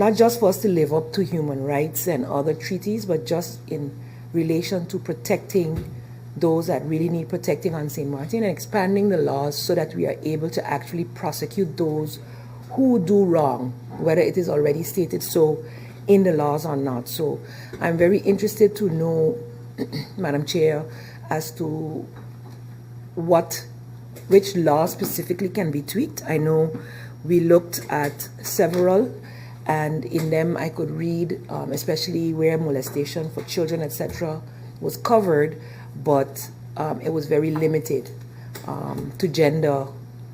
not just for us to live up to human rights and other treaties, but just in relation to protecting those that really need protecting on St. Martin and expanding the laws so that we are able to actually prosecute those who do wrong, whether it is already stated so in the laws or not. So I'm very interested to know, Madam Chair, as to which law specifically can be tweaked. I know we looked at several, and in them I could read, especially where molestation for children, etc., was covered, but it was very limited to gender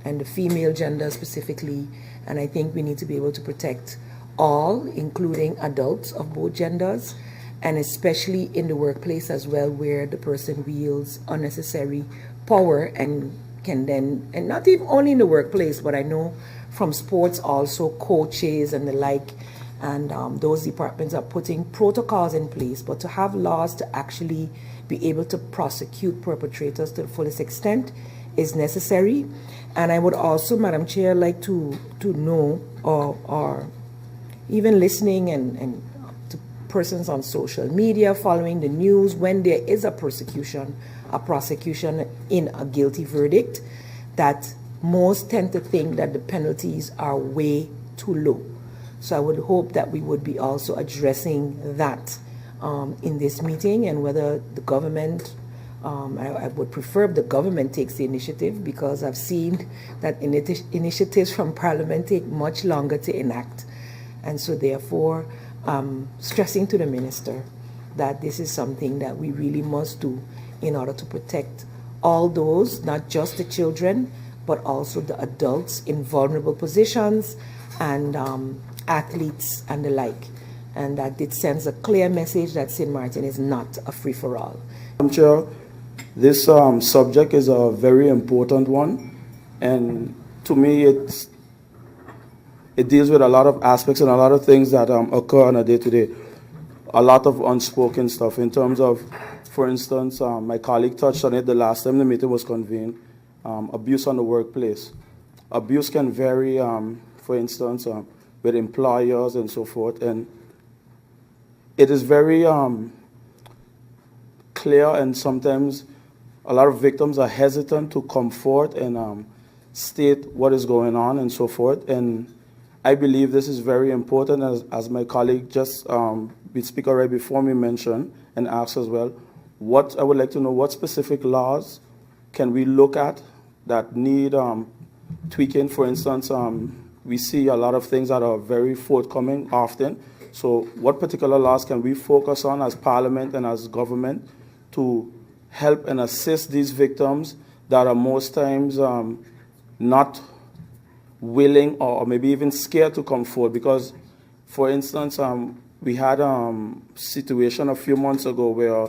and the female gender specifically. And I think we need to be able to protect all, including adults of both genders, and especially in the workplace as well, where the person wields unnecessary power and can then, and not even only in the workplace, but I know from sports also, coaches and the like, and those departments are putting protocols in place. But to have laws to actually be able to prosecute perpetrators to the fullest extent is necessary. And I would also, Madam Chair, like to know, or even listening and to persons on social media, following the news, when there is a prosecution in a guilty verdict, that most tend to think that the penalties are way too low. So I would hope that we would be also addressing that in this meeting, and whether the government, I would prefer if the government takes the initiative, because I've seen that initiatives from Parliament take much longer to enact. And so therefore, stressing to the Minister that this is something that we really must do in order to protect all those, not just the children, but also the adults in vulnerable positions and athletes and the like. And that it sends a clear message that St. Martin is not a free-for-all. I'm sure this subject is a very important one, and to me it deals with a lot of aspects and a lot of things that occur on a day-to-day. A lot of unspoken stuff in terms of, for instance, my colleague touched on it the last time the meeting was convened, abuse on the workplace. Abuse can vary, for instance, with employers and so forth, and it is very clear, and sometimes a lot of victims are hesitant to come forth and state what is going on and so forth. And I believe this is very important, as my colleague just, the speaker right before me mentioned and asked as well. What I would like to know, what specific laws can we look at that need tweaking? For instance, we see a lot of things that are very forthcoming often. So what particular laws can we focus on as Parliament and as government to help and assist these victims that are most times not willing or maybe even scared to come forward? Because, for instance, we had a situation a few months ago where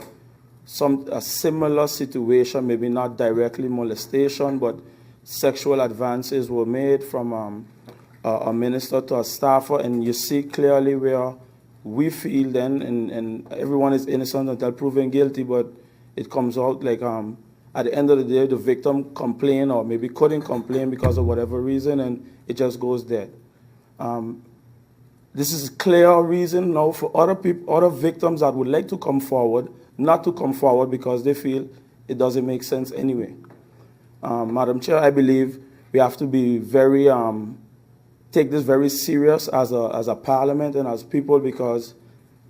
a similar situation, maybe not directly molestation, but sexual advances were made from a minister to a staffer, and you see clearly where we feel then, and everyone is innocent until proven guilty, but it comes out like at the end of the day, the victim complained or maybe couldn't complain because of whatever reason, and it just goes dead. This is a clear reason now for other victims that would like to come forward, not to come forward because they feel it doesn't make sense anyway. Madam Chair, I believe we have to be very, take this very serious as a Parliament and as people, because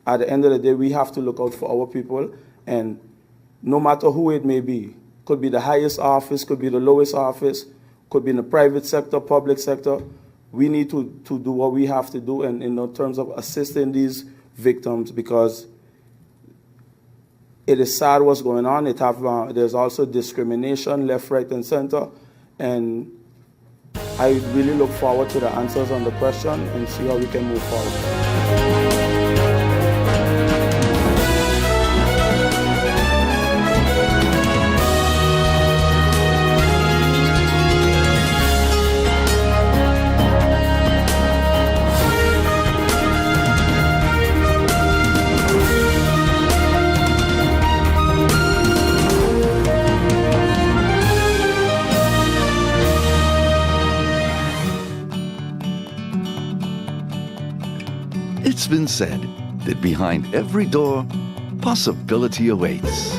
at the end of the day, we have to look out for our people, and no matter who it may be, could be the highest office, could be the lowest office, could be in the private sector, public sector, we need to do what we have to do in terms of assisting these victims, because it is sad what's going on. There's also discrimination left, right, and center, and I really look forward to the answers on the question and see how we can move forward. It's been said that behind every door, possibility awaits.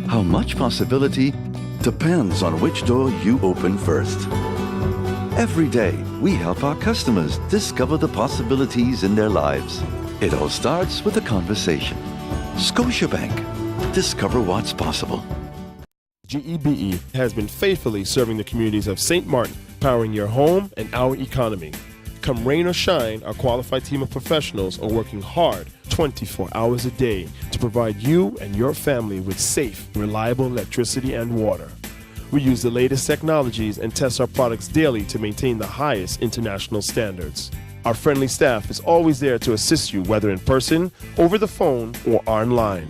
How much possibility depends on which door you open first. Every day, we help our customers discover the possibilities in their lives. It all starts with a conversation. Scotiabank. Discover what's possible. GEBE has been faithfully serving the communities of St. Martin, powering your home and our economy. Come rain or shine, our qualified team of professionals are working hard 24 hours a day to provide you and your family with safe, reliable electricity and water. We use the latest technologies and test our products daily to maintain the highest international standards. Our friendly staff is always there to assist you, whether in person, over the phone, or online.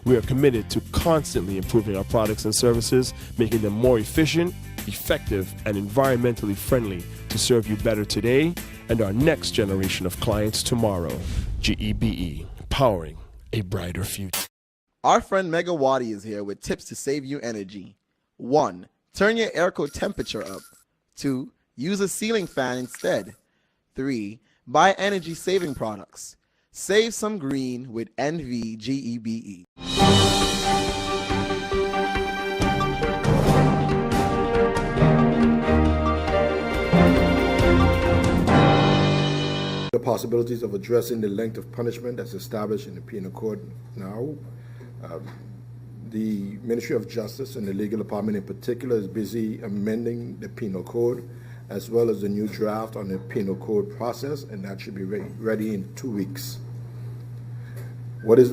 We are committed to constantly improving our products and services, making them more efficient, effective, and environmentally friendly to serve you better today and our next generation of clients tomorrow. GEBE, powering a brighter future. Our friend Megawati is here with tips to save you energy. 1. Turn your airco temperature up. 2. Use a ceiling fan instead. 3. Buy energy-saving products. Save some green with NVGEBE. The possibilities of addressing the length of punishment that's established in the penal code now. The Ministry of Justice and the Legal Department in particular is busy amending the penal code as well as the new draft on the penal code process, and that should be ready in 2 weeks. What is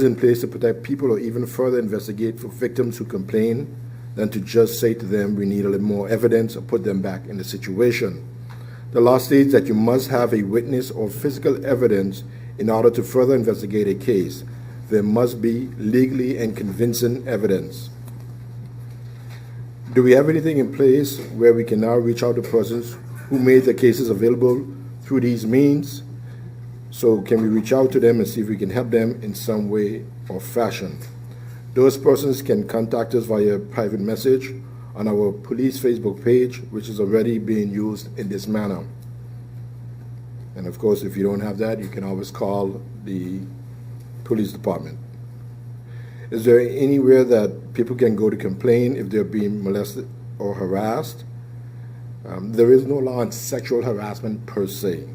in place to protect people or even further investigate for victims who complain than to just say to them, we need a little more evidence or put them back in the situation. The law states that you must have a witness or physical evidence in order to further investigate a case. There must be legally and convincing evidence. Do we have anything in place where we can now reach out to persons who made their cases available through these means? So can we reach out to them and see if we can help them in some way or fashion? Those persons can contact us via private message on our police Facebook page, which is already being used in this manner. And of course, if you don't have that, you can always call the police department. Is there anywhere that people can go to complain if they're being molested or harassed? There is no law on sexual harassment per se.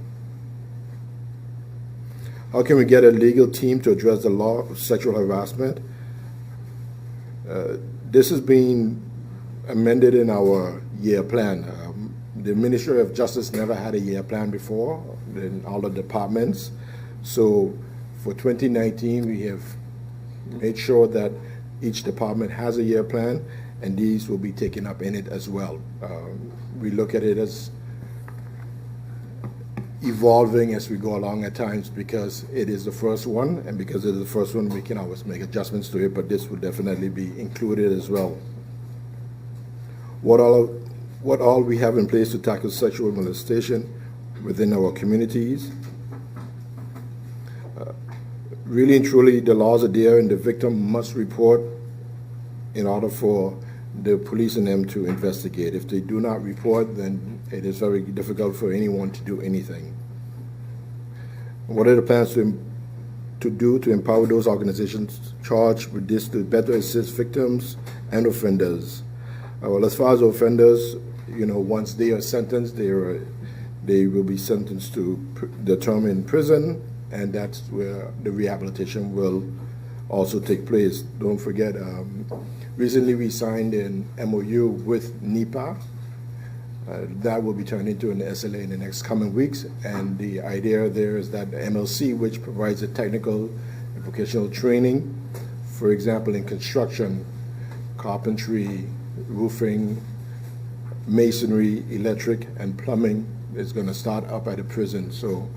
How can we get a legal team to address the law of sexual harassment? This is being amended in our year plan. The Ministry of Justice never had a year plan before in all the departments. So for 2019, we have made sure that each department has a year plan, and these will be taken up in it as well. We look at it as evolving as we go along at times because it is the first one, and because it is the first one, we can always make adjustments to it, but this will definitely be included as well. What all we have in place to tackle sexual molestation within our communities. Really and truly, the laws are there, and the victim must report in order for the police and them to investigate. If they do not report, then it is very difficult for anyone to do anything. What are the plans to do to empower those organizations charged with this to better assist victims and offenders? Well, as far as offenders, once they are sentenced, they will be sentenced to the term in prison, and that's where the rehabilitation will also take place. Don't forget, recently we signed an MOU with NEPA. That will be turned into an SLA in the next coming weeks, and the idea there is that the MLC, which provides a technical and vocational training, for example, in construction, carpentry, roofing, masonry, electric, and plumbing, is going to start up at the prison. So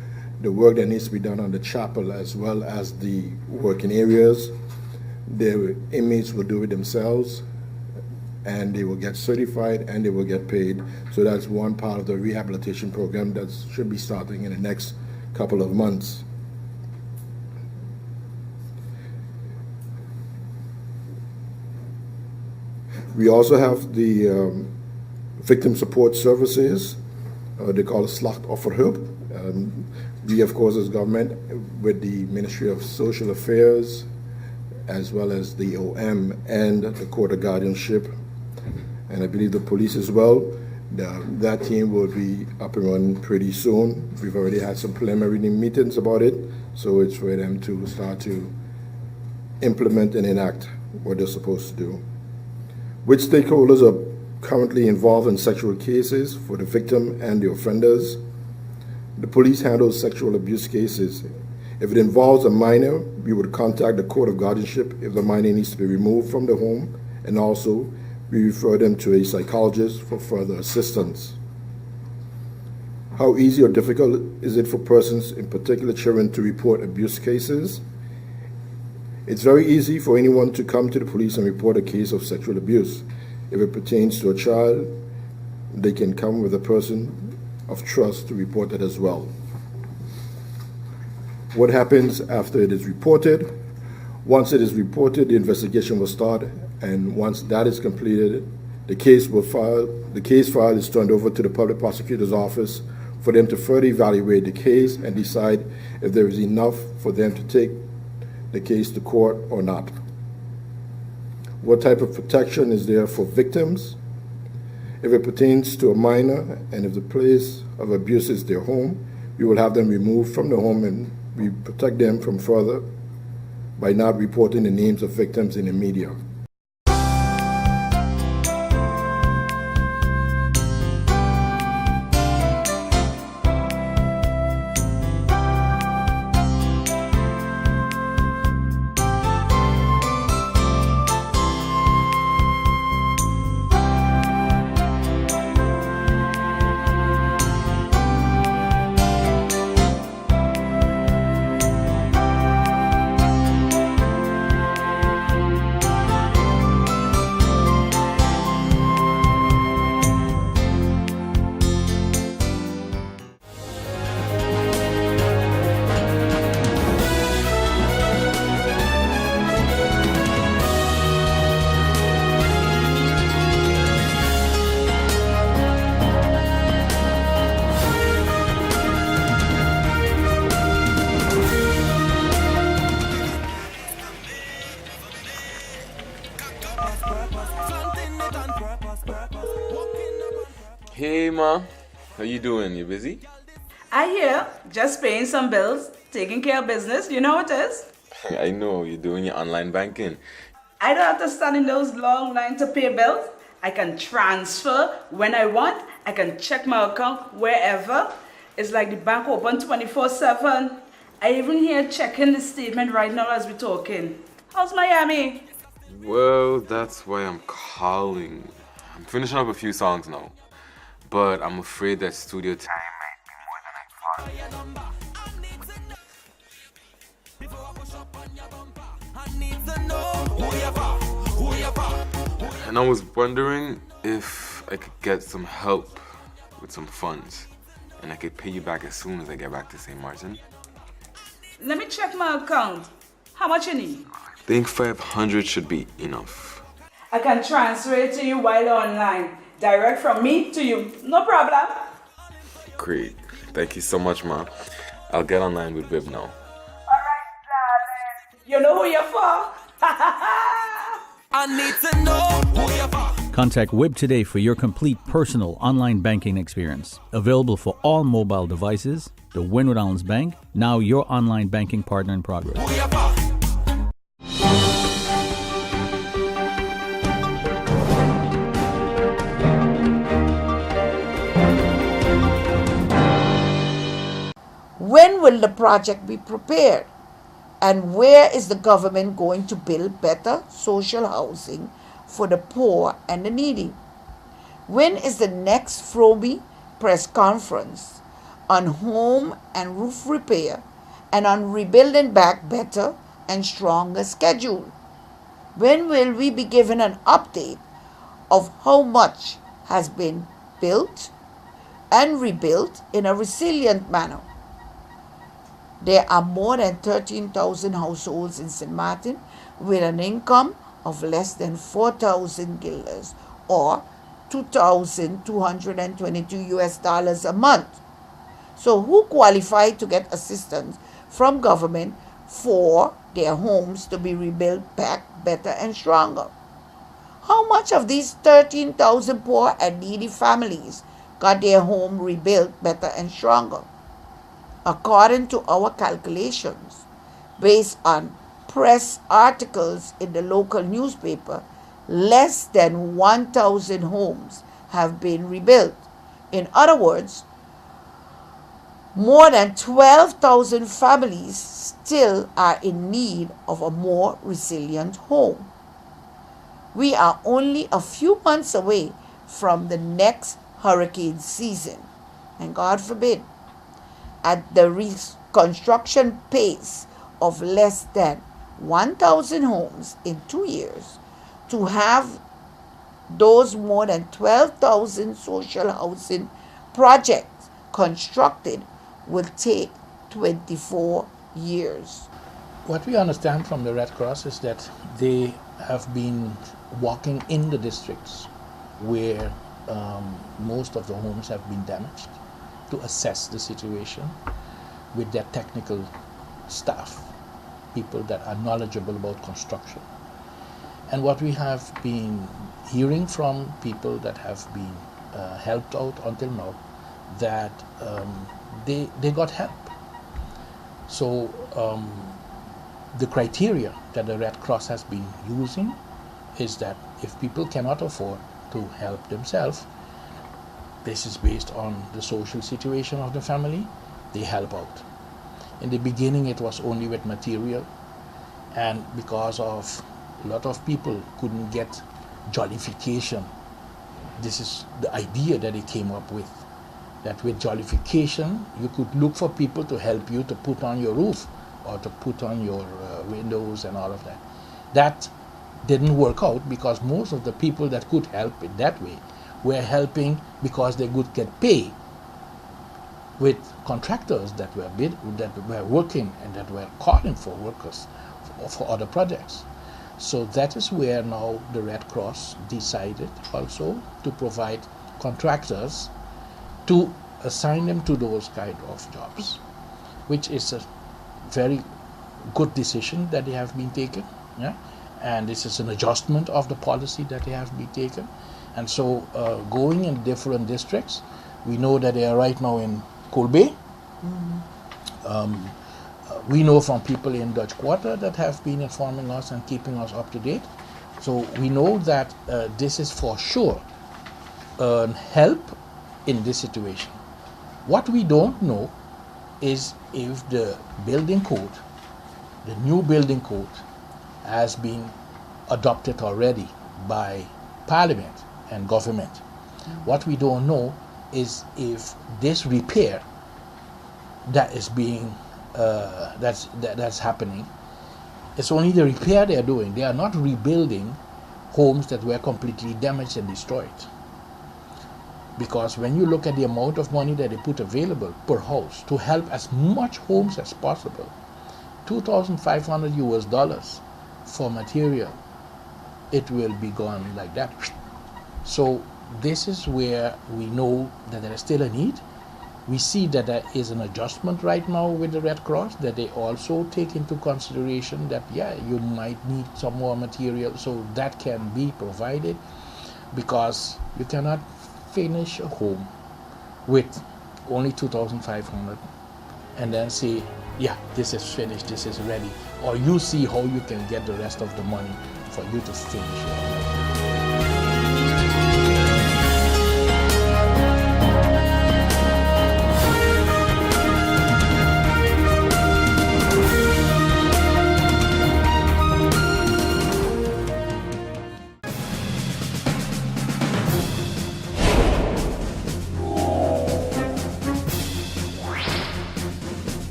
the work that needs to be done on the chapel as well as the working areas, the inmates will do it themselves, and they will get certified and they will get paid. So that's one part of the rehabilitation program that should be starting in the next couple of months. We also have the victim support services. They call it Slachtofferhulp. We, of course, as government, with the Ministry of Social Affairs, as well as the OM and the Court of Guardianship, and I believe the police as well. That team will be up and running pretty soon. We've already had some preliminary meetings about it, so it's for them to start to implement and enact what they're supposed to do. Which stakeholders are currently involved in sexual cases for the victim and the offenders? The police handles sexual abuse cases. If it involves a minor, we would contact the Court of Guardianship if the minor needs to be removed from the home, and also we refer them to a psychologist for further assistance. How easy or difficult is it for persons, in particular children, to report abuse cases? It's very easy for anyone to come to the police and report a case of sexual abuse. If it pertains to a child, they can come with a person of trust to report it as well. What happens after it is reported? Once it is reported, the investigation will start, and once that is completed, the case file is turned over to the public prosecutor's office for them to further evaluate the case and decide if there is enough for them to take the case to court or not. What type of protection is there for victims? If it pertains to a minor and if the place of abuse is their home, we will have them removed from the home, and we protect them from further by not reporting the names of victims in the media. Hey ma, how you doing? You busy? I hear, just paying some bills, taking care of business, you know what it is? I know, you're doing your online banking. I don't have to stand in those long lines to pay bills. I can transfer when I want. I can check my account wherever. It's like the bank open 24/7. I even here checking the statement right now as we're talking. How's Miami? Well, that's why I'm calling. I'm finishing up a few songs now, but I'm afraid that studio time might be more than I thought. And I was wondering if I could get some help with some funds, and I could pay you back as soon as I get back to St. Martin. Let me check my account. How much you need? I think 500 should be enough. I can transfer it to you while online. Direct from me to you. No problem. Great. Thank you so much, Ma. I'll get online with Viv now. Alright, darling. You know who you're for? I need to know who you're for. Contact WIB today for your complete personal online banking experience. Available for all mobile devices. The Wynwood Islands Bank, now your online banking partner in progress. Who you're for. When will the project be prepared? And where is the government going to build better social housing for the poor and the needy? When is the next FROBI press conference on home and roof repair and on rebuilding back better and stronger schedule? When will we be given an update of how much has been built and rebuilt in a resilient manner? There are more than 13,000 households in St. Martin with an income of less than 4,000 guilders or $2,222 US a month. So who qualify to get assistance from government for their homes to be rebuilt back better and stronger? How much of these 13,000 poor and needy families got their home rebuilt better and stronger? According to our calculations, based on press articles in the local newspaper, less than 1,000 homes have been rebuilt. In other words, more than 12,000 families still are in need of a more resilient home. We are only a few months away from the next hurricane season, and God forbid, at the reconstruction pace of less than 1,000 homes in 2 years, to have those more than 12,000 social housing projects constructed will take 24 years. What we understand from the Red Cross is that they have been walking in the districts where most of the homes have been damaged to assess the situation with their technical staff, people that are knowledgeable about construction. And what we have been hearing from people that have been helped out until now, that they got help. So the criteria that the Red Cross has been using is that if people cannot afford to help themselves, this is based on the social situation of the family, they help out. In the beginning it was only with material, and because of a lot of people couldn't get jollification, this is the idea that they came up with, that with jollification you could look for people to help you to put on your roof or to put on your windows and all of that. That didn't work out because most of the people that could help in that way were helping because they could get paid with contractors that were working and that were calling for workers for other projects. So that is where now the Red Cross decided also to provide contractors to assign them to those kind of jobs, which is a very good decision that they have been taken. Yeah? And this is an adjustment of the policy that they have been taken. And so going in different districts, we know that they are right now in Kolbe. We know from people in Dutch Quarter that have been informing us and keeping us up to date. So we know that this is for sure help in this situation. What we don't know is if the building code, the new building code, has been adopted already by Parliament and government. What we don't know is if this repair that is being that's happening, it's only the repair they are doing. They are not rebuilding homes that were completely damaged and destroyed. Because when you look at the amount of money that they put available per house to help as much homes as possible, $2,500 for material, it will be gone like that. So this is where we know that there is still a need. We see that there is an adjustment right now with the Red Cross, that they also take into consideration that, yeah, you might need some more material, so that can be provided, because you cannot finish a home with only 2,500 and then say, yeah, this is finished, this is ready, or you see how you can get the rest of the money for you to finish it.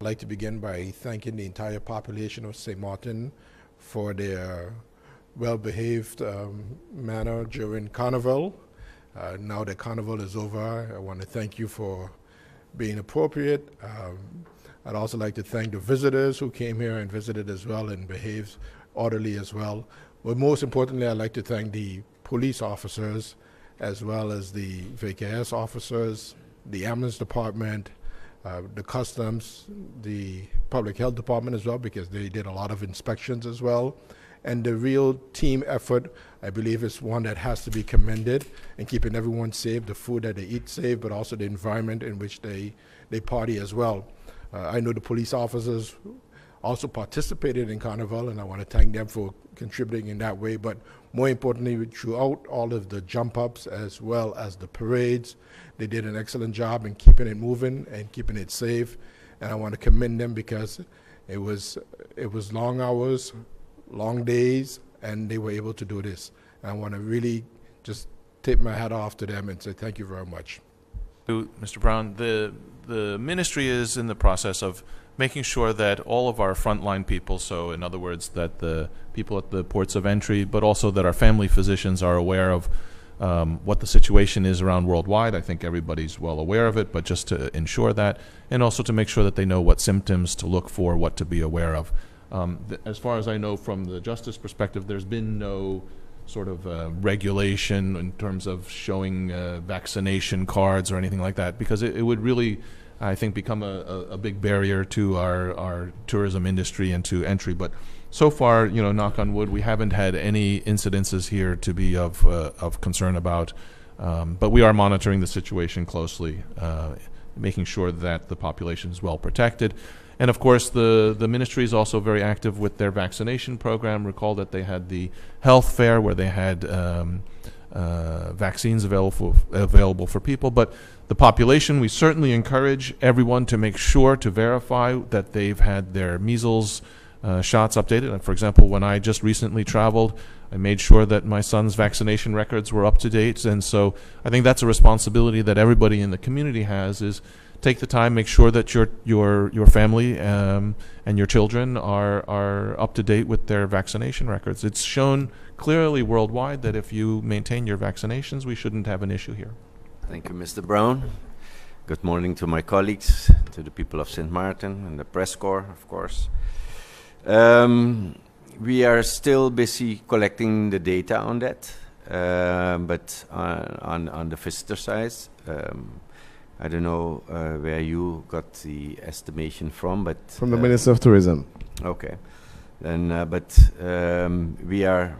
like to begin by thanking the entire population of St. Martin for their well-behaved manner during Carnival. Now that Carnival is over, I want to thank you for being appropriate. I'd also like to thank the visitors who came here and visited as well and behaved orderly as well. But most importantly, I'd like to thank the police officers as well as the VKS officers, the ambulance department, the customs, the public health department as well, because they did a lot of inspections as well. And the real team effort, I believe, is one that has to be commended in keeping everyone safe, the food that they eat safe, but also the environment in which they party as well. I know the police officers also participated in Carnival, and I want to thank them for contributing in that way. But more importantly, throughout all of the jump ups as well as the parades, they did an excellent job in keeping it moving and keeping it safe. And I want to commend them because it was long hours, long days, and they were able to do this. And I want to really just tip my hat off to them and say thank you very much. Mr. Brown, the ministry is in the process of making sure that all of our frontline people, so in other words, that the people at the ports of entry, but also that our family physicians are aware of what the situation is around worldwide. I think everybody's well aware of it, but just to ensure that, and also to make sure that they know what symptoms to look for, what to be aware of. As far as I know from the justice perspective, there's been no sort of regulation in terms of showing vaccination cards or anything like that, because it would really, I think, become a big barrier to our tourism industry and to entry. But so far, knock on wood, we haven't had any incidences here to be of concern about. But we are monitoring the situation closely, making sure that the population is well protected. And of course, the ministry is also very active with their vaccination program. Recall that they had the health fair where they had vaccines available for people. But the population, we certainly encourage everyone to make sure to verify that they've had their measles shots updated. And for example, when I just recently traveled, I made sure that my son's vaccination records were up to date. And so I think that's a responsibility that everybody in the community has, is take the time, make sure that your family and your children are up to date with their vaccination records. It's shown clearly worldwide that if you maintain your vaccinations, we shouldn't have an issue here. Thank you, Mr. Brown. Good morning to my colleagues, to the people of St. Martin and the press corps, of course. We are still busy collecting the data on that, but on the visitor side, I don't know where you got the estimation from, but from the Minister of Tourism. Okay, then we are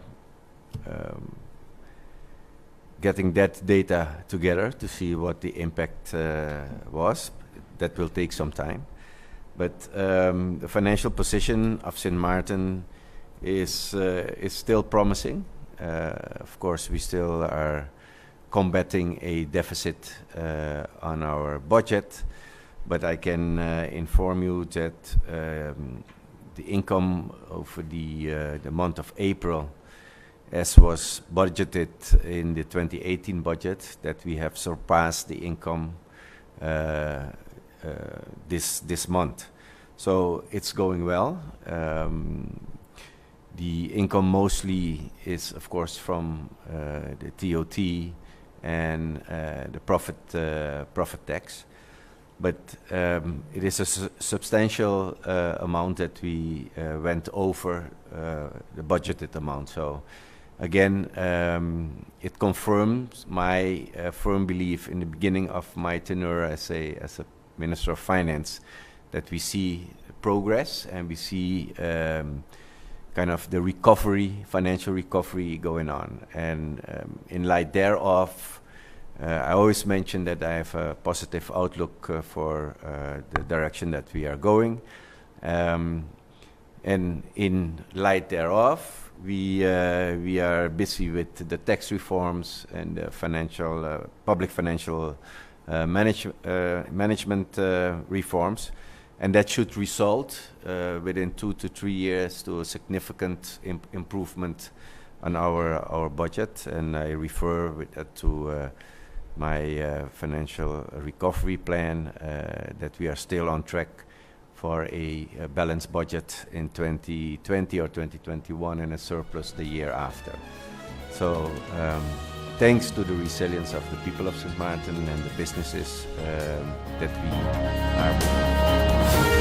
getting that data together to see what the impact was. That will take some time, but the financial position of St. Martin is still promising. Of course, we still are combating a deficit on our budget, but I can inform you that the income over the month of April, as was budgeted in the 2018 budget, that we have surpassed the income this month. So it's going well. The income mostly is, of course, from the TOT and the profit tax, but it is a substantial amount that we went over the budgeted amount. So again, it confirms my firm belief in the beginning of my tenure as a Minister of Finance, that we see progress and we see kind of the recovery, financial recovery going on. And in light thereof, I always mention that I have a positive outlook for the direction that we are going. And in light thereof, we are busy with the tax reforms and the public financial management reforms. And that should result within 2 to 3 years to a significant improvement on our budget. And I refer with that to my financial recovery plan, that we are still on track for a balanced budget in 2020 or 2021 and a surplus the year after. So thanks to the resilience of the people of St. Maarten and the businesses that we are with.